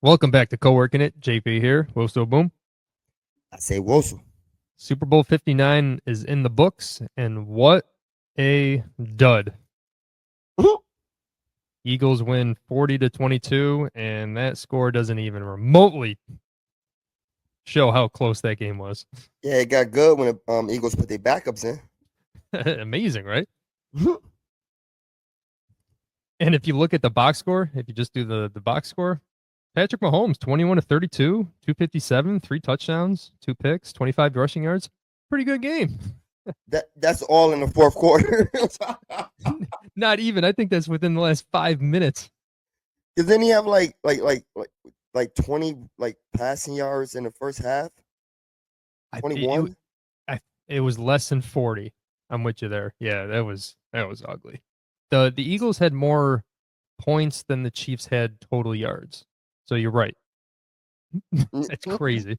Welcome back to Co-working It. JP here. Woso boom. I say Wilson. Super Bowl 59 is in the books, and what a dud. Eagles win 40-22, and that score doesn't even remotely show how close that game was. Yeah, it got good when the Eagles put their backups in. Amazing, right? And if you look at the box score, if you just do the box score, Patrick Mahomes, 21-32, 257, 3 touchdowns, 2 picks, 25 rushing yards. Pretty good game. That's all in the fourth quarter. Not even. I think that's within the last 5 minutes. Because then he have like 20 like passing yards in the first half. I it, 21. it was less than 40. I'm with you there. Yeah, that was ugly. The Eagles had more points than the Chiefs had total yards. So you're right. It's crazy.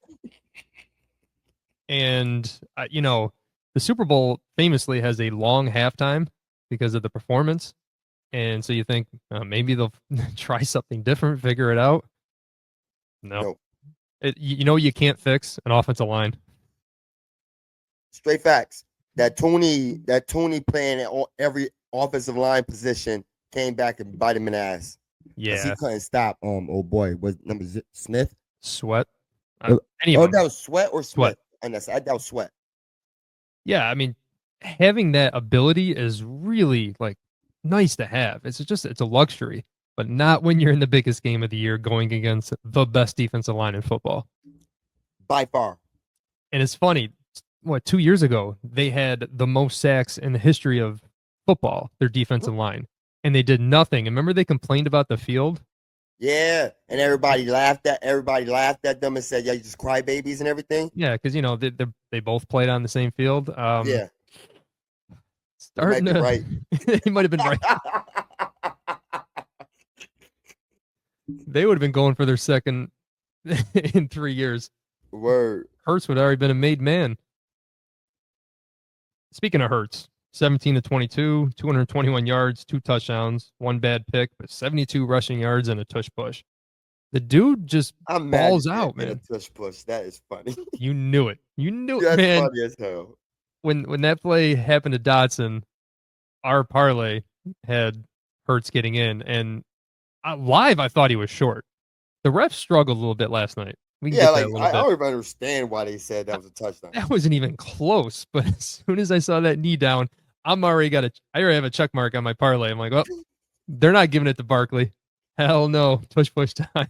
And the Super Bowl famously has a long halftime because of the performance. And so you think maybe they'll try something different, figure it out. No. No, You can't fix an offensive line. straight facts. That Tony playing at every offensive line position came back and bite him in the ass because he Yeah. couldn't stop. Oh boy, was number Smith? Sweat. Oh, Any of them. that was Sweat or Sweat. Smith? And that was Sweat. Yeah, I mean, having that ability is really like nice to have. It's a luxury, but not when you're in the biggest game of the year going against the best defensive line in football. By far. And it's funny, 2 years ago, they had the most sacks in the history of football, their defensive line, and they did nothing. And remember they complained about the field? Yeah, and everybody laughed at them and said, "Yeah, you just crybabies and everything." Yeah, because they both played on the same field. Yeah, they might Starting be to, right. he might have been right. They would have been going for their second in 3 years. Word. Hurts would have already been a made man. Speaking of Hurts, 17-22, 221 yards, 2 touchdowns, one bad pick, but 72 rushing yards and a tush push. The dude just I'm mad balls at that out, in a man. tush push. That is funny. You knew it. You knew it, That's man. funny as hell. When that play happened to Dotson, our parlay had Hurts getting in, and live I thought he was short. The refs struggled a little bit last night. We can Yeah, get there a like little I bit. don't even understand why they said that was a touchdown. That wasn't even close. But as soon as I saw that knee down, I already have a check mark on my parlay. I'm like, well, they're not giving it to Barkley. Hell no, push time.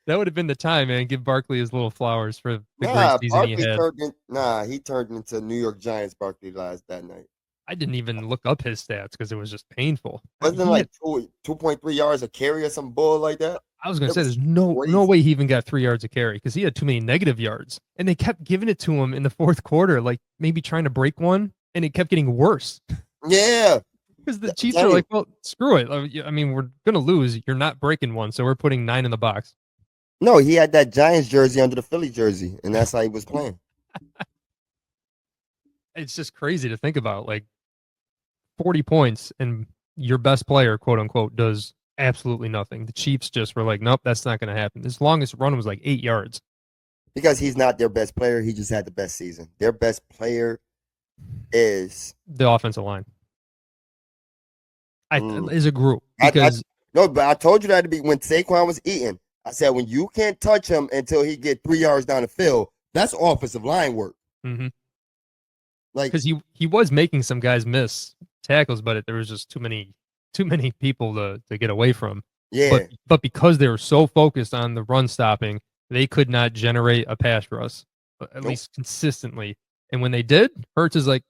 That would have been the time, man. Give Barkley his little flowers for the great season he had. He turned into New York Giants Barkley last that night. I didn't even look up his stats because it was just painful. Wasn't it He had, like 2.3 yards a carry or some bull like that? I was gonna It say, was there's no crazy. way he even got 3 yards of carry because he had too many negative yards, and they kept giving it to him in the fourth quarter, like maybe trying to break one, and it kept getting worse. Yeah. Because the I'm Chiefs are telling you. like, well, screw it. I mean, we're gonna lose. You're not breaking one, so we're putting 9 in the box. No, he had that Giants jersey under the Philly jersey, and that's how he was playing. It's just crazy to think about. Like 40 points and your best player, quote unquote, does absolutely nothing. The Chiefs just were like, nope, that's not going to happen. His longest run was like 8 yards. Because he's not their best player. He just had the best season. Their best player is The offensive line, mm, is a group I because no, but I told you that to be when Saquon was eating. I said when you can't touch him until he get 3 yards down the field, that's offensive line work. mm-hmm. Like, Because he was making some guys miss tackles, but there was just too many people to get away from. But yeah. but because they were so focused on the run stopping, they could not generate a pass rush at Nope. least consistently. And when they did, Hurts is like,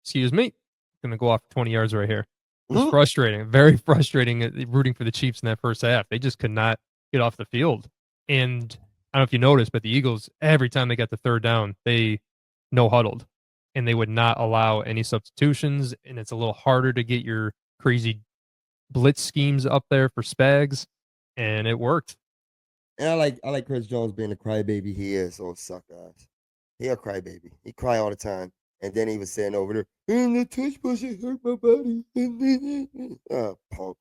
"Excuse me, I'm gonna go off 20 yards right here." It was Mhm. frustrating, very frustrating. Rooting for the Chiefs in that first half, they just could not get off the field. And I don't know if you noticed, but the Eagles every time they got the third down, they no huddled and they would not allow any substitutions. And it's a little harder to get your crazy blitz schemes up there for Spags, and it worked. And I like Chris Jones being the crybaby he is. Oh, suck ass. He a crybaby. He cry all the time. And then he was saying over there, and the touch push it hurt my body. Punk.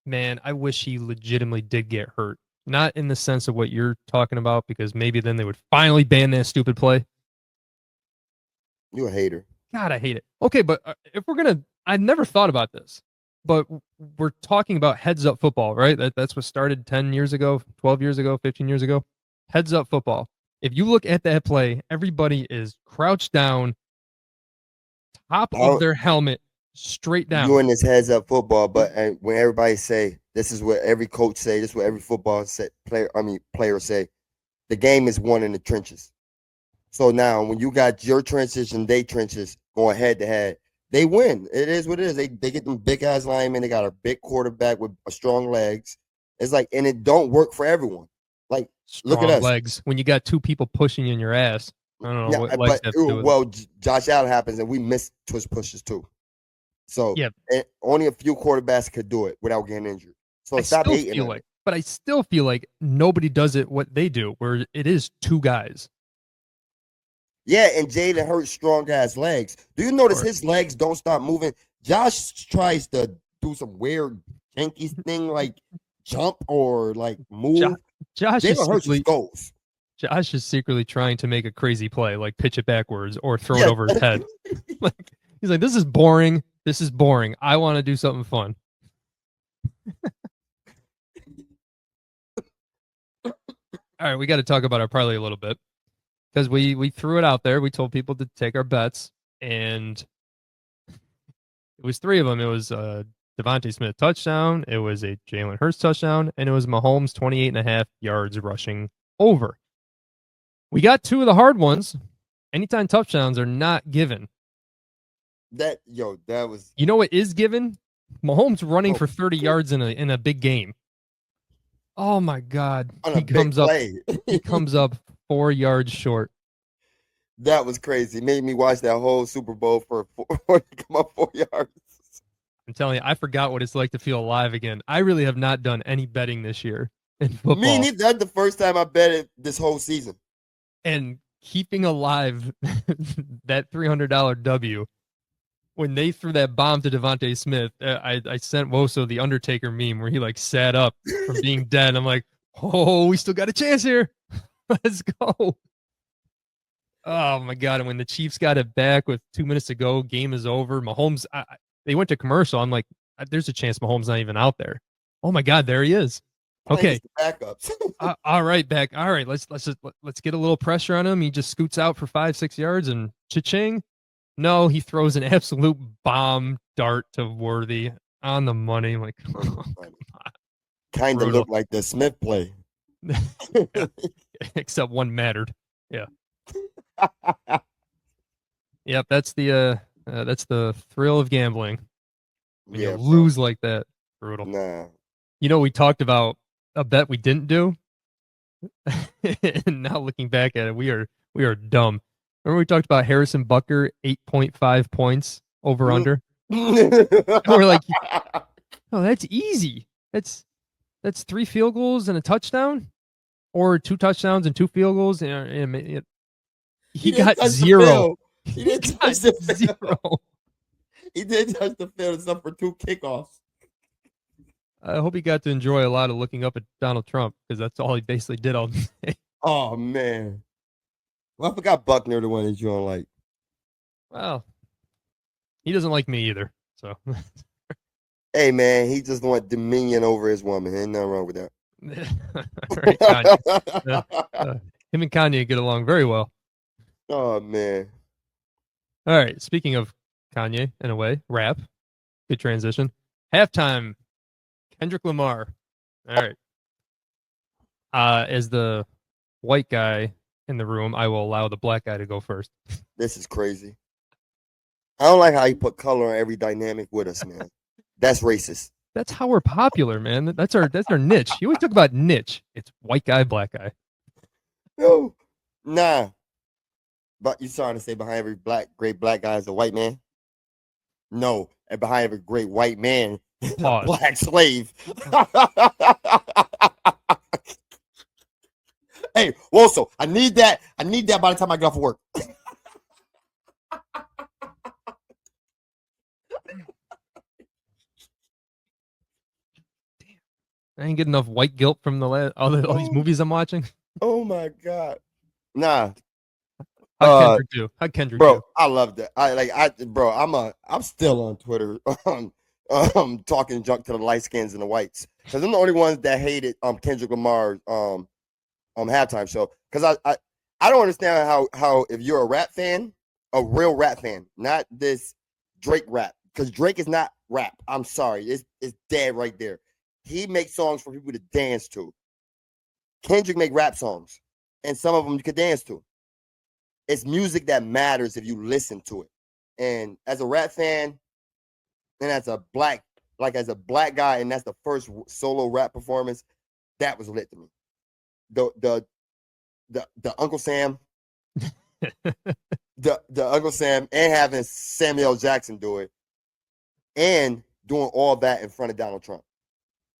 Man, I wish he legitimately did get hurt. Not in the sense of what you're talking about, because maybe then they would finally ban that stupid play. You a hater. God, I hate it. Okay, but if we're gonna, I never thought about this, but we're talking about heads up football, right? That's what started 10 years ago, 12 years ago, 15 years ago. Heads up football. If you look at that play, everybody is crouched down, top of I their helmet, straight You down. in this heads up football, but when everybody say this is what every coach say, this is what every football player say, the game is won in the trenches. So now when you got your trenches and they trenches going head to head, they win. It is what it is. They get them big ass linemen. They got a big quarterback with strong legs. It's like, and it don't work for everyone. Like, look at Strong us. legs. When you got two people pushing you in your ass, I don't know Yeah, what legs but have to do with it. well, Josh Allen happens, and we miss twist pushes too. So Yeah, only a few quarterbacks could do it without getting injured. So I stop still hating feel on like, it. but I still feel like nobody does it what they do, where it is two guys. Yeah, and Jalen Hurts strong ass legs. Do you notice Or his legs don't stop moving? Josh tries to do some weird janky thing like jump or like Josh, move. Josh is Jalen Hurts just secretly goes. Josh is secretly trying to make a crazy play, like pitch it backwards or throw it Yes. over his head. Like he's like, this is boring. This is boring. I want to do something fun. All right, we got to talk about our parlay a little bit because we threw it out there. We told people to take our bets, and it was three of them. It was Devontae Smith touchdown, it was a Jalen Hurts touchdown, and it was Mahomes 28.5 yards rushing over. We got two of the hard ones. Anytime touchdowns are not given. That was You know what is given? Mahomes running oh, for 30 yards in a big game. Oh my God. on a big play. He comes up 4 yards short. That was crazy. Made me watch that whole Super Bowl for to come up 4 yards. I'm telling you, I forgot what it's like to feel alive again. I really have not done any betting this year in Me football. neither. That's the first time I bet it this whole season. And keeping alive that $300 W when they threw that bomb to Devontae Smith, I sent Woso the Undertaker meme where he like sat up from being dead. I'm like, oh, we still got a chance here. Let's go. Oh my God. And when the Chiefs got it back with 2 minutes to go, game is over. Mahomes, they went to commercial. I'm like, there's a chance Mahomes not even out there. Oh my God, there he is. I think Okay. it's the backups. All right, back. All right, let's get a little pressure on him. He just scoots out for 5-6 yards and cha-ching. No, he throws an absolute bomb dart to Worthy on the money. I'm like, oh, Kind of brutal. looked like the Smith play. Except one mattered. Yeah. Yep. That's the thrill of gambling when you Yeah, bro. lose like that. Brutal. Nah. You know, we talked about a bet we didn't do, and now looking back at it, we are dumb. Remember we talked about Harrison Bucker 8.5 points over under. And we're like, oh, that's easy. That's three field goals and a touchdown, or two touchdowns and two field goals. And He he didn't got touch the zero. field. He He didn't got touch the field. zero. He didn't touch the field except for two kickoffs. I hope he got to enjoy a lot of looking up at Donald Trump because that's all he basically did all day. Oh man. Well, I forgot Buckner, the one that you don't like. Well, he doesn't like me either. So, Hey man, he just want dominion over his woman. Ain't nothing wrong with that. all right, Kanye. Uh, him and Kanye get along very well. Oh man. All right. Speaking of Kanye, in a way, rap. Good transition. Halftime. Kendrick Lamar. All right. As the white guy in the room, I will allow the black guy to go first. This is crazy. I don't like how he put color on every dynamic with us, man. That's racist. That's how we're popular, man. That's our niche. You always talk about niche. It's white guy, black guy. No. Nah. But you trying to say behind every great black guy is a white man? No. And behind every great white man is a Pause. black slave. Hey, Woso, I need that. I need that by the time I get off of work. I ain't get enough white guilt from all these Oh, movies I'm watching. oh my God. Nah. How'd Kendrick do? How'd Kendrick Bro, do? I love that. Bro, I'm still on Twitter, talking junk to the light skins and the whites, because I'm the only ones that hated Kendrick Lamar halftime show. Because I don't understand how if you're a rap fan, a real rap fan, not this Drake rap, because Drake is not rap. I'm sorry, it's dead right there. He makes songs for people to dance to. Kendrick make rap songs, and some of them you could dance to. It's music that matters if you listen to it. And as a rap fan, and as a black guy, and that's the first solo rap performance, that was lit to me. The Uncle Sam, the Uncle Sam, and having Samuel Jackson do it, and doing all that in front of Donald Trump.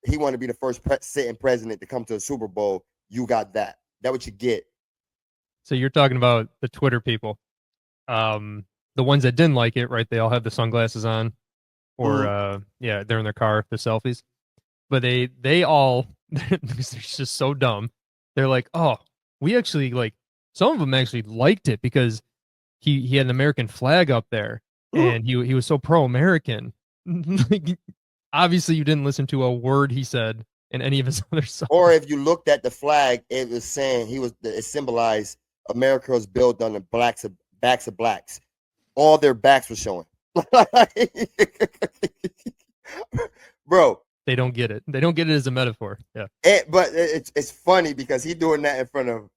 He wanted to be the first sitting president to come to a Super Bowl. You got that. That's what you get. So you're talking about the Twitter people, the ones that didn't like it, right? They all have the sunglasses on, or Mhm. yeah, they're in their car, the selfies. But they all they're just so dumb. They're like, oh, we actually like some of them actually liked it because he had an American flag up there Mhm. and he was so pro American. Like, obviously, you didn't listen to a word he said in any of his other Or songs. if you looked at the flag, it was saying it symbolized America was built on the backs of blacks. All their backs were showing. Bro, They don't get it. They don't get it as a metaphor. Yeah. but it's funny because he doing that in front of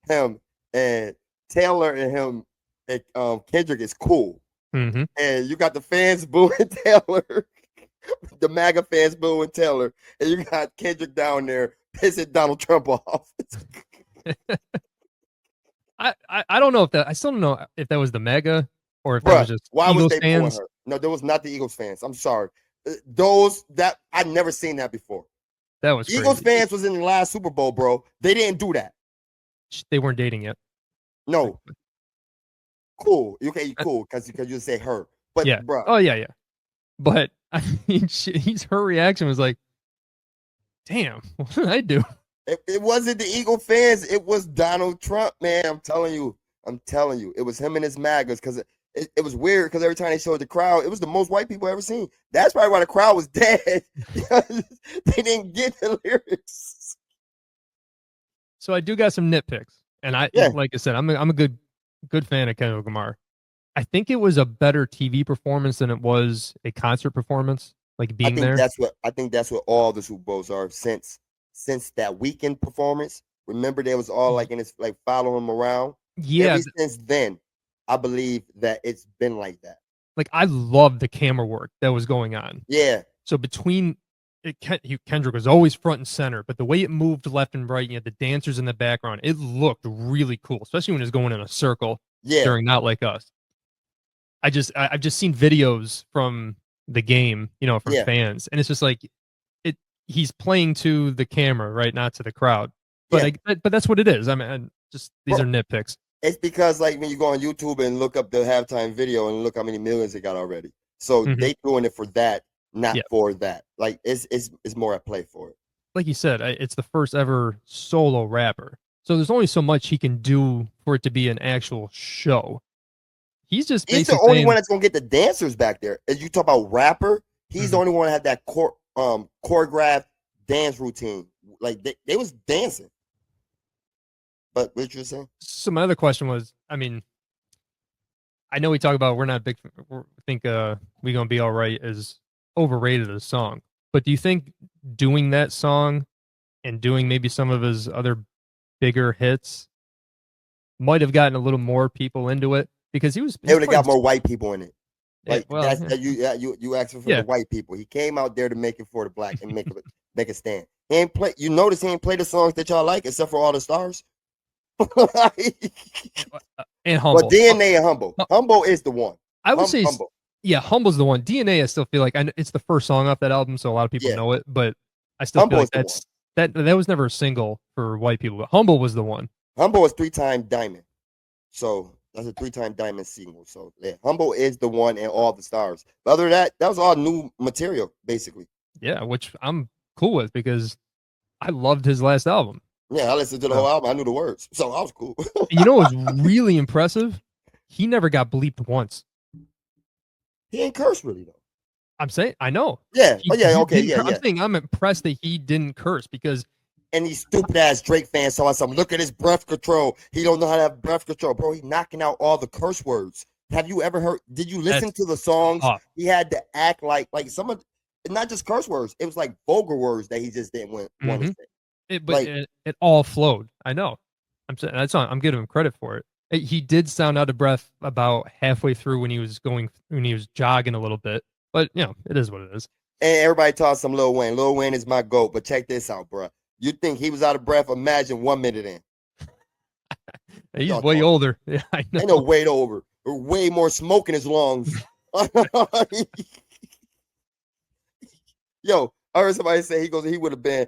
him, and Taylor and him and Kendrick is cool. Mm-hmm. And you got the fans booing Taylor, the MAGA fans booing Taylor, and you got Kendrick down there pissing Donald Trump off. I don't know if that I still don't know if that was the mega or if that was Bruh, just why was Eagles they booing fans. her? No, there was not the Eagles fans. I'm sorry. Those that I never seen that before. That was Eagles crazy. fans was in the last Super Bowl, bro. They didn't do that. They weren't dating yet. No, cool. Okay, Uh, cool because you say her, but yeah. bruh, Oh yeah, yeah. But I mean, her reaction was like, "Damn, what did I do?" it wasn't the Eagle fans. It was Donald Trump, man. I'm telling you. I'm telling you. It was him and his MAGAs because it was weird because every time they showed the crowd, it was the most white people I ever seen. That's probably why the crowd was dead. They didn't get the lyrics. So I do got some nitpicks, and Yeah, like I said, I'm a good fan of Kendrick Lamar. I think it was a better TV performance than it was a concert performance, like being there. I think that's what all the Super Bowls are since that weekend performance. Remember, they was all Y- like in his like following him around. Yeah, Ever since then, I believe that it's been like that. like I love the camera work that was going on. Yeah, So between Kendrick was always front and center, but the way it moved left and right, you had the dancers in the background. It looked really cool, especially when it was going in a circle yeah, during Not Like Us. I've just seen videos from the game, from yeah, fans, and it's just like it. He's playing to the camera, right, not to the crowd. But yeah. but that's what it is. I mean, just these Bro, are nitpicks. it's because like when you go on YouTube and look up the halftime video and look how many millions it got already. So Hmm. they doing it for that, not Yeah, for that. Like it's more at play for it. like you said, it's the first ever solo rapper, so there's only so much he can do for it to be an actual show. He's just He's the basically only one saying, that's gonna get the dancers back there. As you talk about rapper, he's the mhm. only one that had that choreographed dance routine. Like they was dancing. But what you saying? So my other question was, I mean, I know we talk about we're not big, think we gonna be all right is overrated as a song, but do you think doing that song and doing maybe some of his other bigger hits might have gotten a little more people into it because They he's would have playing. got more white people in it. Yeah, Like well, you asking for the yeah. white people. He came out there to make it for the black and make a stand. He ain't play. You notice he ain't play the songs that y'all like except for all the stars. And Well, humble. DNA and humble. Humble is the one. I would say, Humble. yeah, humble's the one. DNA, I still feel like it's the first song off that album, so a lot of people Yeah, know it, but I still feel humble like is the one. that was never a single for white people. But humble was the one. Humble is 3-time diamond. So that's a 3-time diamond single. So yeah, Humble is the one and all the stars. But other than that, that was all new material, basically. Yeah, which I'm cool with because I loved his last album. Yeah, I listened to the whole So, album. I knew the words, so I was cool. and you know what was really impressive? He never got bleeped once. He ain't curse really though. I'm saying, I know. Yeah. Oh yeah. He Okay. didn't Yeah. I'm Yeah. saying I'm impressed that he didn't curse because And these stupid ass Drake fans saw some. Look at his breath control. He don't know how to have breath control, bro. He knocking out all the curse words. Have you ever heard? Did you listen that's to the songs? tough. He had to act like some of, not just curse words. It was like vulgar words that he just didn't want to Mm-hmm. say. But Like, it all flowed. I know. I'm saying that's not, I'm giving him credit for it. He did sound out of breath about halfway through when he was jogging a little bit. But it is what it is. and everybody talks some Lil Wayne. Lil Wayne is my goat. But check this out, bro. You think he was out of breath? Imagine 1 minute in. He's Y'all way talking. older. Yeah, I know. Ain't no weight over. Way more smoke in his lungs. Yo, I heard somebody say he would have been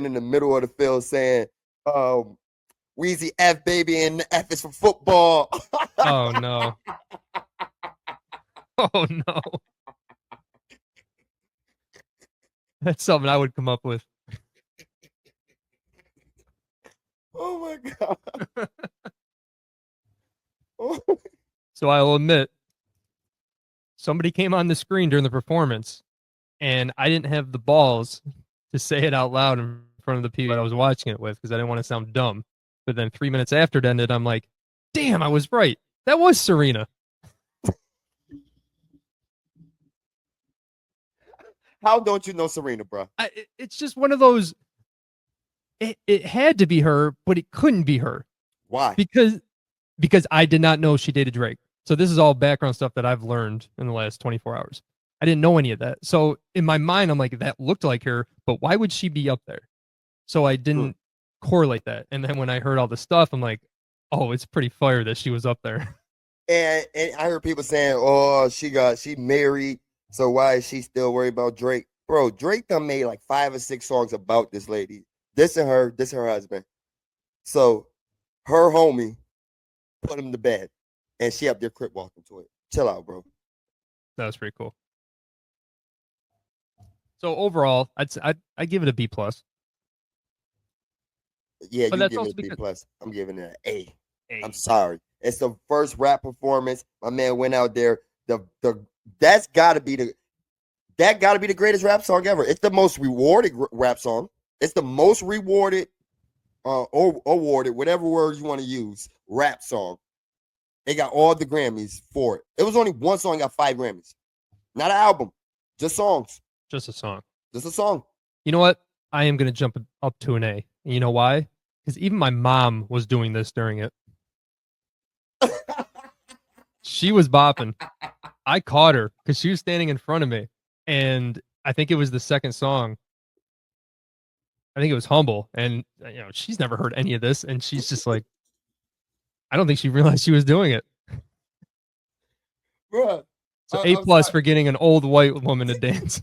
in the middle of the field saying, Weezy F baby and the F is for football. Oh no. Oh no. That's something I would come up with. Oh my god. So I'll admit, somebody came on the screen during the performance, and I didn't have the balls to say it out loud in front of the people that I was watching it with because I didn't want to sound dumb. But then 3 minutes after it ended, I'm like, damn, I was right. That was Serena. How don't you know Serena, bro? It's just one of those. It had to be her, but it couldn't be her. Why? Because I did not know she dated Drake. So this is all background stuff that I've learned in the last 24 hours. I didn't know any of that. So in my mind, I'm like, that looked like her, but why would she be up there? So I didn't correlate that. And then when I heard all the stuff, I'm like, oh, it's pretty fire that she was up there. And I heard people saying, "Oh, she married, so why is she still worried about Drake?" Bro, Drake done made like 5 or 6 songs about this lady. This and her husband. So her homie put him to bed, and she up there crip walking to it. Chill out, bro. That was pretty cool. So overall, I'd give it a B plus. Yeah, But you that's give also it a B because plus. I'm giving it an A. I'm A. sorry. It's the first rap performance. My man went out there. The that's got to be the greatest rap song ever. It's the most rewarded rap song. It's the most rewarded or awarded, whatever words you want to use, rap song. They got all the Grammys for it. It was only one song got 5 Grammys. Not an album. Just songs. Just a song. Just a song. You know what? I am gonna jump up to an A. And you know why? Because even my mom was doing this during it. She was bopping. I caught her because she was standing in front of me, and I think it was the second song. I think it was Humble, and she's never heard any of this, and she's just like, I don't think she realized she was doing it. Bruh, So A I'm plus sorry. for getting an old white woman to dance.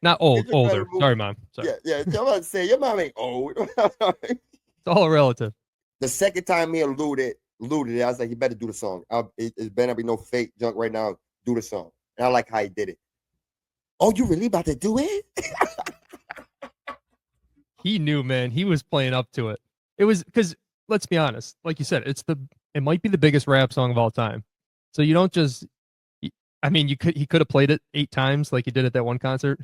Not old, Kendrick Lamar older. movie. Sorry, mom. Sorry. Yeah. I'm about to say your mom ain't old. It's all relative. The second time he alluded it, I was like, he better do the song. It better not be no fake junk right now. Do the song. And I like how he did it. Oh, you really about to do it? He knew, man. He was playing up to it. It was because let's be honest, like you said, it might be the biggest rap song of all time. So you don't just I mean, he could have played it 8 times like he did at that one concert,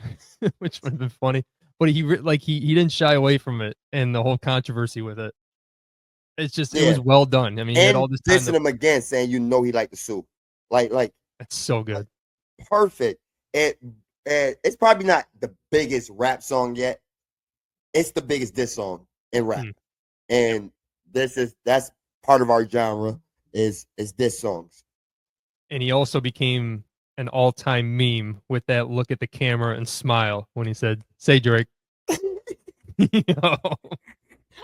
which would have been funny. But he didn't shy away from it and the whole controversy with it. It's just it Yeah. was well done. I mean, he had And all this time dissing to. him again, saying you know he liked the soup. Like It's so good. perfect. It's probably not the biggest rap song yet. It's the biggest diss song in rap. Mm. And that's part of our genre is diss songs. And he also became an all-time meme with that look at the camera and smile when he said, "Say Drake." I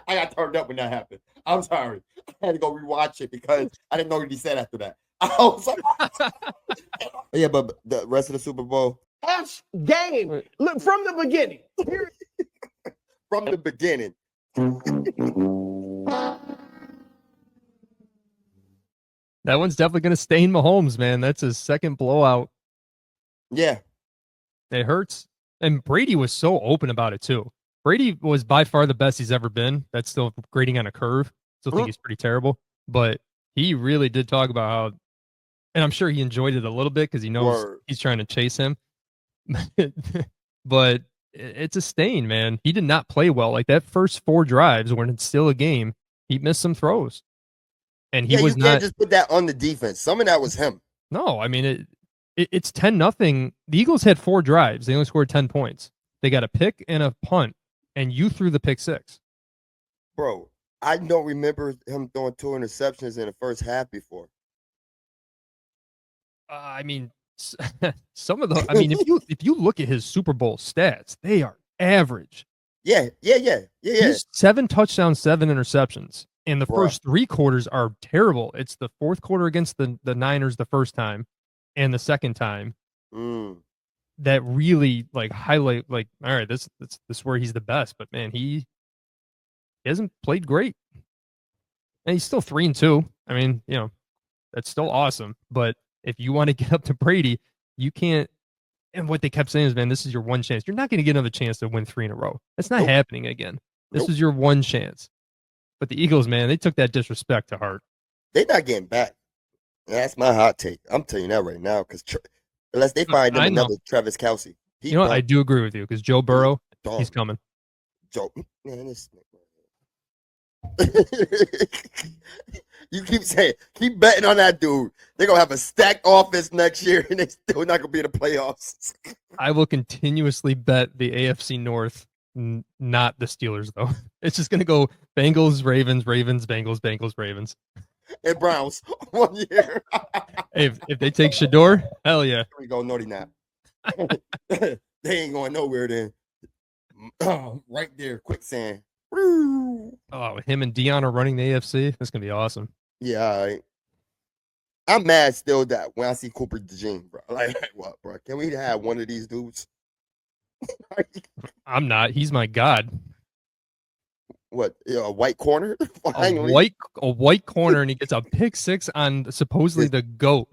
got turned up when that happened. I'm sorry. I had to go rewatch it because I didn't know what he said after that. I was like, yeah, but the rest of the Super Bowl F game. Look from the beginning. from the beginning. That one's definitely going to stain Mahomes, man. That's his second blowout. Yeah. It hurts. And Brady was so open about it too. Brady was by far the best he's ever been. That's still grading on a curve. Still think he's pretty terrible, but he really did talk about how, and I'm sure he enjoyed it a little bit because he knows Word. he's trying to chase him. But it's a stain, man. He did not play well. Like that first 4 drives when it's still a game, he missed some throws, and he Yeah, was you can't not. just put that on the defense. Some of that was him. No, I mean it's 10-0. The Eagles had 4 drives. They only scored 10 points. They got a pick and a punt, and you threw the pick 6. Bro, I don't remember him throwing 2 interceptions in the first half before. I mean, some of the. I mean, if you look at his Super Bowl stats, they are average. Yeah. He's 7 touchdowns, 7 interceptions, and the Bruh. first 3 quarters are terrible. It's the fourth quarter against the Niners the first time, and the second time that really like highlight like, all right, this is where he's the best. But man, he hasn't played great, and he's still 3-2. I mean, that's still awesome. But if you want to get up to Brady, you can't. And what they kept saying is, man, this is your one chance. You're not going to get another chance to win 3 in a row. That's not happening again. This is your one chance. But the Eagles, man, they took that disrespect to heart. They're not getting back. That's my hot take. I'm telling you that right now, because unless they find them another Travis Kelce. You know what? I do agree with you, because Joe Burrow, he's coming. Joe, man, this. You keep betting on that dude. They're going to have a stacked offense next year, and they're still not going to be in the playoffs. I will continuously bet the AFC North, not the Steelers, though. It's just going to go Bengals, Ravens, Ravens, Bengals, Bengals, Ravens. And Browns 1 year. Hey, if they take Shador, hell yeah. Here we go, naughty nap. They ain't going nowhere then. Oh, right there, quicksand. Oh, him and Dion are running the AFC. That's going to be awesome. Yeah, all right. I'm mad still that when I see Cooper DeJean, bro. Like, what, bro? Can we have one of these dudes? I'm not. He's my god. What? A white corner? A white corner, and he gets a pick 6 on supposedly the GOAT.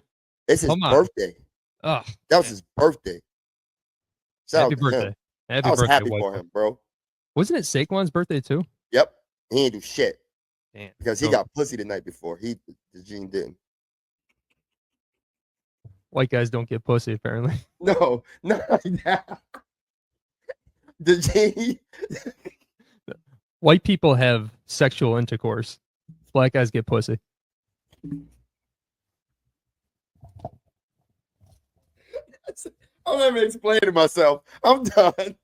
It's his birthday. Oh, that was his birthday. Happy birthday. I was happy for him, bro. Wasn't it Saquon's birthday too? Yep. He didn't do shit. Damn. Because he got pussy the night before. DeJean didn't. White guys don't get pussy, apparently. No, not like that. DeJean. White people have sexual intercourse. Black guys get pussy. I'm not even explaining myself. I'm done.